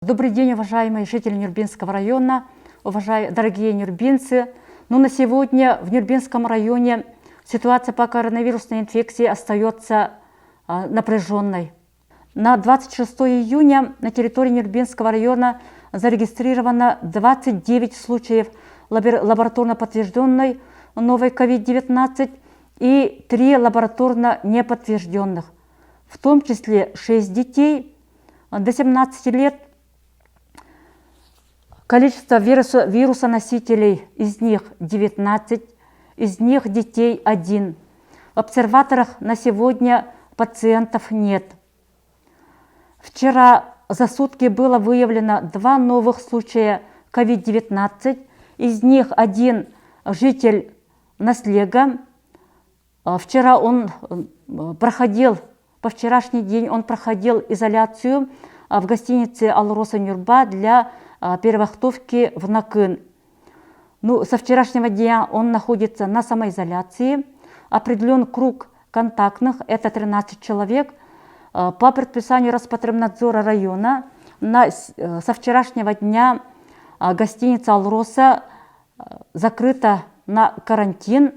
Добрый день, уважаемые жители Нюрбинского района, дорогие нюрбинцы. На сегодня в Нюрбинском районе ситуация по коронавирусной инфекции остается напряженной. На 26 июня на территории Нюрбинского района зарегистрировано 29 случаев лабораторно подтвержденной новой COVID-19 и 3 лабораторно неподтвержденных, в том числе 6 детей до 17 лет. Количество вирусоносителей, из них 19, из них детей 1. В обсерваторах на сегодня пациентов нет. Вчера за сутки было выявлено 2 новых случая COVID-19, из них 1 житель Наслега. Вчера по вчерашний день он проходил изоляцию в гостинице Алроса Нюрба для перевахтовки в Накын. Со вчерашнего дня он находится на самоизоляции. Определен круг контактных, это 13 человек. По предписанию Роспотребнадзора района со вчерашнего дня гостиница Алроса закрыта на карантин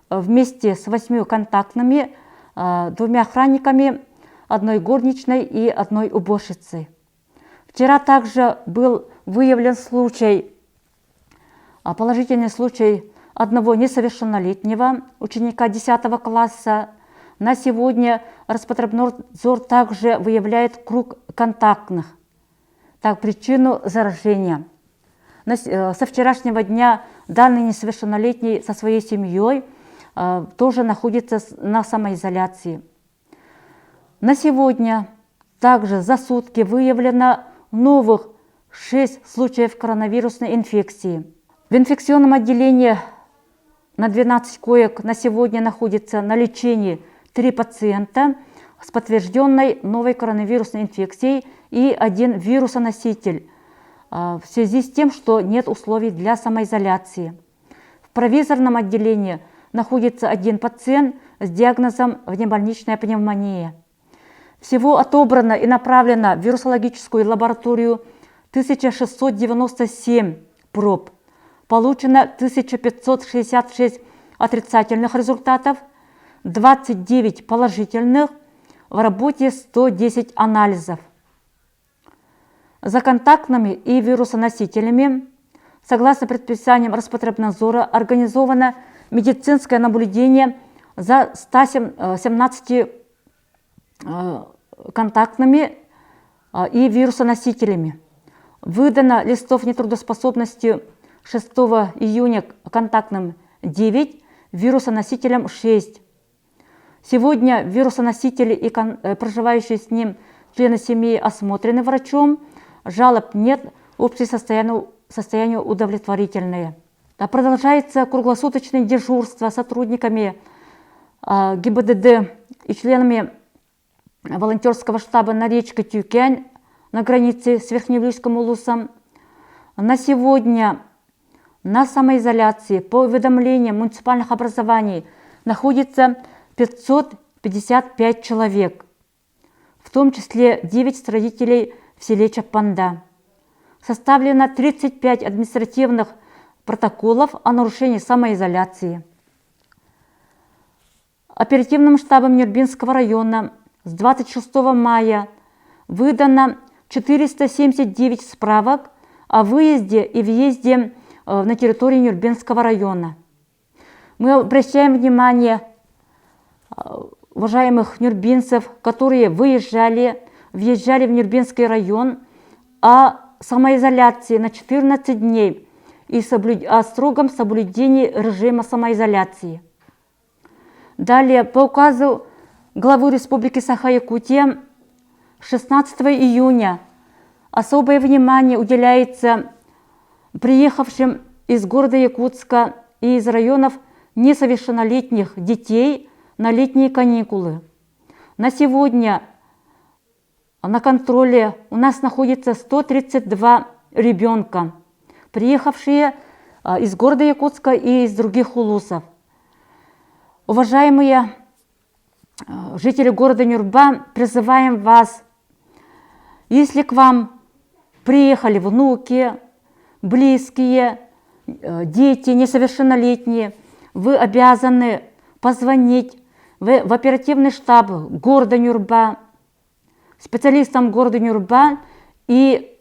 вместе с 8 контактными, 2 охранниками, 1 горничной и 1 уборщицей. Вчера также был выявлен положительный случай 1 несовершеннолетнего ученика 10 класса. На сегодня Роспотребнадзор также выявляет круг контактных, причину заражения. Со вчерашнего дня данный несовершеннолетний со своей семьей тоже находится на самоизоляции. На сегодня также за сутки выявлено новых 6 случаев коронавирусной инфекции. В инфекционном отделении на 12 коек на сегодня находится на лечении 3 пациента с подтвержденной новой коронавирусной инфекцией и 1 вирусоноситель в связи с тем, что нет условий для самоизоляции. В провизорном отделении находится 1 пациент с диагнозом внебольничная пневмония. Всего отобрано и направлено в вирусологическую лабораторию 1697 проб. Получено 1566 отрицательных результатов, 29 положительных, в работе 110 анализов. За контактными и вирусоносителями, согласно предписаниям Роспотребнадзора, организовано медицинское наблюдение за 117 контактными и вирусоносителями. Выдано листов нетрудоспособности 6 июня контактным 9, вирусоносителям 6. Сегодня вирусоносители и проживающие с ним члены семьи осмотрены врачом, жалоб нет, общее состояние удовлетворительное. Продолжается круглосуточное дежурство сотрудниками ГИБДД и членами волонтерского штаба на речке Тюкянь на границе с Верхневильским улусом. На сегодня на самоизоляции по уведомлениям муниципальных образований находится 555 человек, в том числе 9 строителей в селе Чапанда. Составлено 35 административных протоколов о нарушении самоизоляции. Оперативным штабом Нюрбинского района с 26 мая выдано 479 справок о выезде и въезде на территорию Нюрбинского района. Мы обращаем внимание уважаемых нюрбинцев, которые въезжали в Нюрбинский район, о самоизоляции на 14 дней и о строгом соблюдении режима самоизоляции. Далее, по указу главы Республики Саха-Якутия 16 июня особое внимание уделяется приехавшим из города Якутска и из районов несовершеннолетних детей на летние каникулы. На сегодня на контроле у нас находится 132 ребенка, приехавшие из города Якутска и из других улусов. Уважаемые жители города Нюрба, призываем вас, если к вам приехали внуки, близкие, дети несовершеннолетние, вы обязаны позвонить в оперативный штаб города Нюрба, специалистам города Нюрба и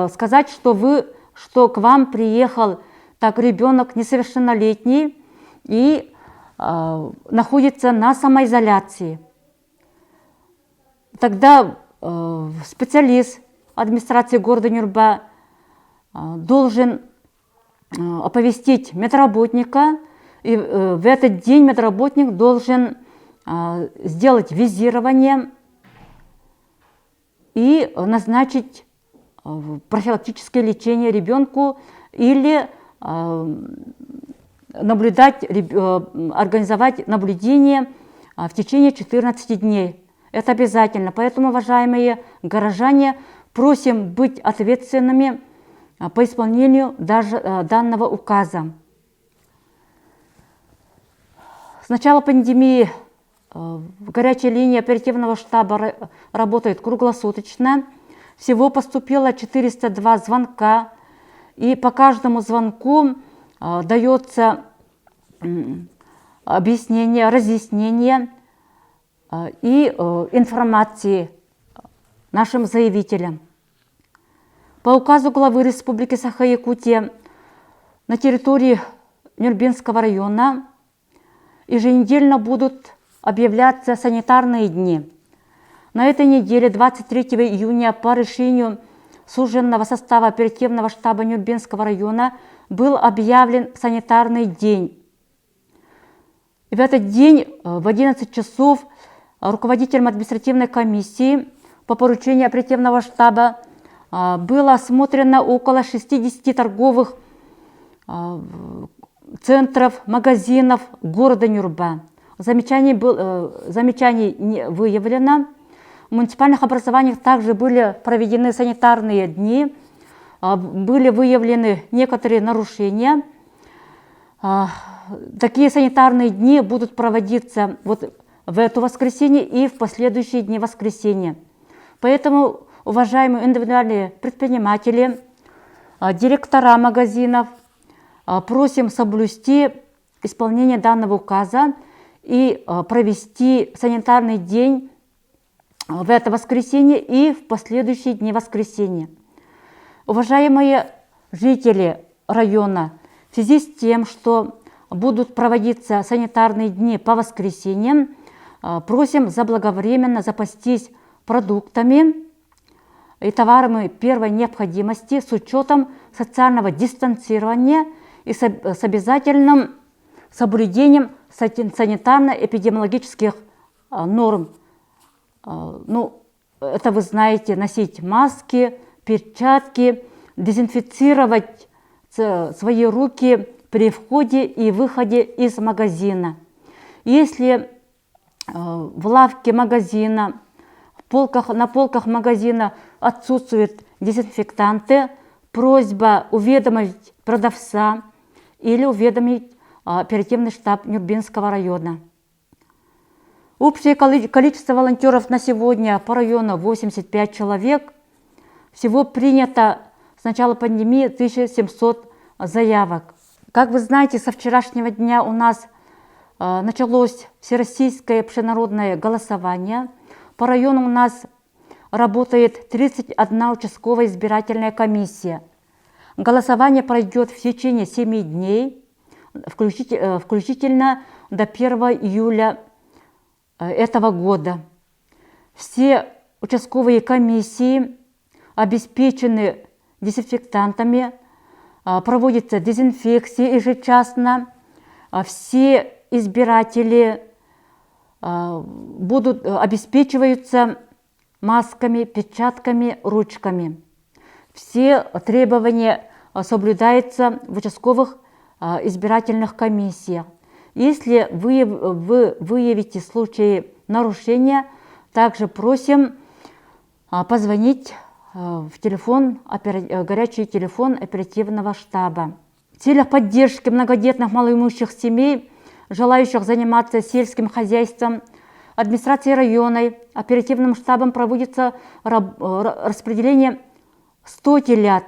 сказать, что к вам приехал так ребенок несовершеннолетний и находится на самоизоляции. Тогда специалист администрации города Нюрба должен оповестить медработника, и в этот день медработник должен сделать визирование и назначить профилактическое лечение ребенку или организовать наблюдение в течение 14 дней. Это обязательно. Поэтому, уважаемые горожане, просим быть ответственными по исполнению данного указа. С начала пандемии горячая линия оперативного штаба работает круглосуточно. Всего поступило 402 звонка, и по каждому звонку дается объяснение, разъяснение и информации нашим заявителям. По указу главы Республики Саха-Якутия на территории Нюрбинского района еженедельно будут объявляться санитарные дни. На этой неделе, 23 июня, по решению служебного состава оперативного штаба Нюрбинского района был объявлен санитарный день. И в этот день в 11 часов руководителем административной комиссии по поручению оперативного штаба было осмотрено около 60 торговых центров, магазинов города Нюрба. Замечаний не выявлено. В муниципальных образованиях также были проведены санитарные дни, были выявлены некоторые нарушения. Такие санитарные дни будут проводиться вот в это воскресенье и в последующие дни воскресенья. Поэтому, уважаемые индивидуальные предприниматели, директора магазинов, просим соблюсти исполнение данного указа и провести санитарный день в это воскресенье и в последующие дни воскресенья. Уважаемые жители района, в связи с тем, что будут проводиться санитарные дни по воскресеньям, просим заблаговременно запастись продуктами и товарами первой необходимости с учетом социального дистанцирования и с обязательным соблюдением санитарно-эпидемиологических норм. Это вы знаете, носить маски, перчатки, дезинфицировать свои руки при входе и выходе из магазина. Если в лавке магазина, на полках магазина отсутствуют дезинфектанты, просьба уведомить продавца или уведомить оперативный штаб Нюрбинского района. Общее количество волонтеров на сегодня по району 85 человек. Всего принято с начала пандемии 1700 заявок. Как вы знаете, со вчерашнего дня у нас началось всероссийское общенародное голосование. По району у нас работает 31 участковая избирательная комиссия. Голосование пройдет в течение 7 дней, включительно до 1 июля этого года. Все участковые комиссии обеспечены дезинфектантами, проводится дезинфекция ежечасно. Все избиратели обеспечиваются масками, перчатками, ручками. Все требования соблюдаются в участковых избирательных комиссиях. Если вы выявите случаи нарушения, также просим позвонить в горячий телефон оперативного штаба. В целях поддержки многодетных малоимущих семей, желающих заниматься сельским хозяйством, администрацией района, оперативным штабом проводится распределение 100 телят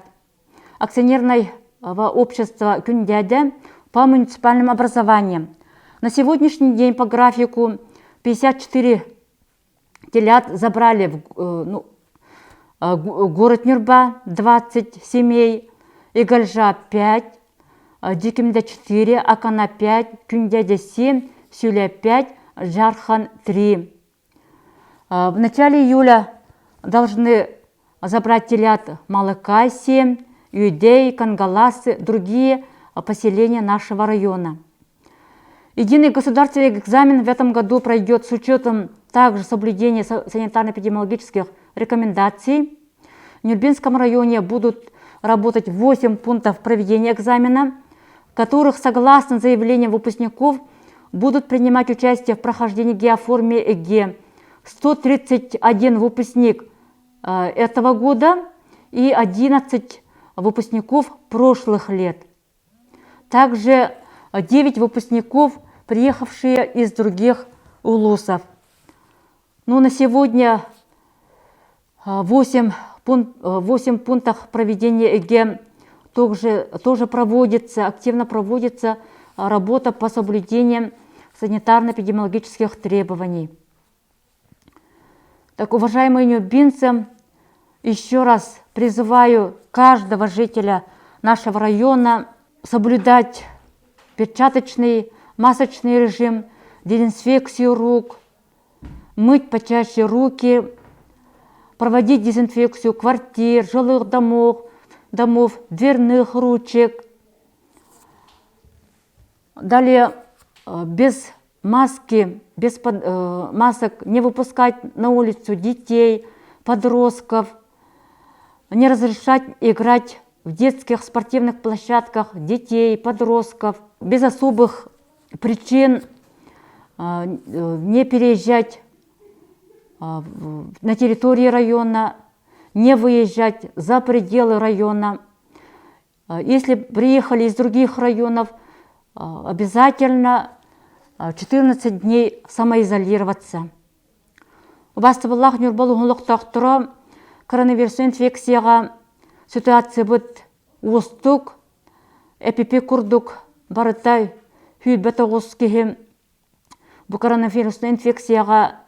акционерного общества «Күндәдә» по муниципальным образованиям. На сегодняшний день по графику 54 телят забрали в город Нюрба, 20 семей, Игальжа 5, Дикимда 4, Акана 5, Күндәдә 7, Сюля 5, Жархан 3. В начале июля должны забрать телят Малыкай 7, Юдей, Кангаласы, другие поселения нашего района. Единый государственный экзамен в этом году пройдет с учетом также соблюдения санитарно-эпидемиологических рекомендаций. В Нюрбинском районе будут работать 8 пунктов проведения экзамена, в которых, согласно заявлениям выпускников, будут принимать участие в прохождении геоформе ЕГЭ 131 выпускник этого года и 11 выпускников прошлых лет. Также 9 выпускников, приехавшие из других улусов. Но на сегодня 8 пунктов проведения ЕГЭ тоже проводится, активно проводится работа по соблюдению санитарно-эпидемиологических требований. Так, уважаемые нюрбинцы, еще раз призываю каждого жителя нашего района соблюдать перчаточный, масочный режим, дезинфекцию рук, мыть почаще руки, проводить дезинфекцию квартир, жилых домов, дверных ручек. Далее без маски, без масок не выпускать на улицу детей, подростков, не разрешать играть в детских спортивных площадках детей, подростков, без особых причин не переезжать на территории района, не выезжать за пределы района. Если приехали из других районов, обязательно 14 дней самоизолироваться. Убастыбыллах Нюрбалуғылықтақтыра коронавирус инфекцияға ситуация бұд ұстық, эпипе күрдік барытай хүйбәті ғыз кехем бұл коронавирус инфекцияға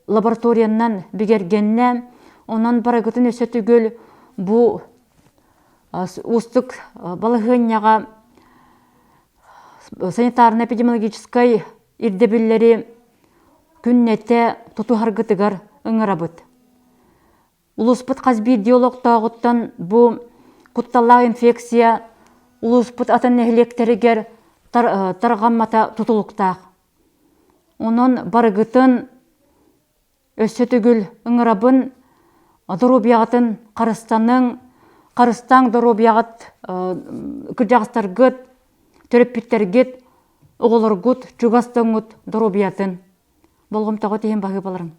лабораторияннан бігергенне, онан барагытын өсі түгел бұл ұстық балығынняға санитарно-эпидемиологической ирдебілері күннете тұтуғарғытығар ұңырабыд. Улуспыт қазбі диалог тағыттан бұл құтталлақ инфекция улуспыт атын нәхілектерігер тарғаммата тұтылықтақ. Onun барыгытын өссі түгіл ұңырабын дұрубияғытын қарыстан дұрубияғыт күржағыстарғыт, төріппеттергіт, ұғылырғыт, жүгастыңғыт дұрубиятын. Болғым тағы тейін бағы балырым.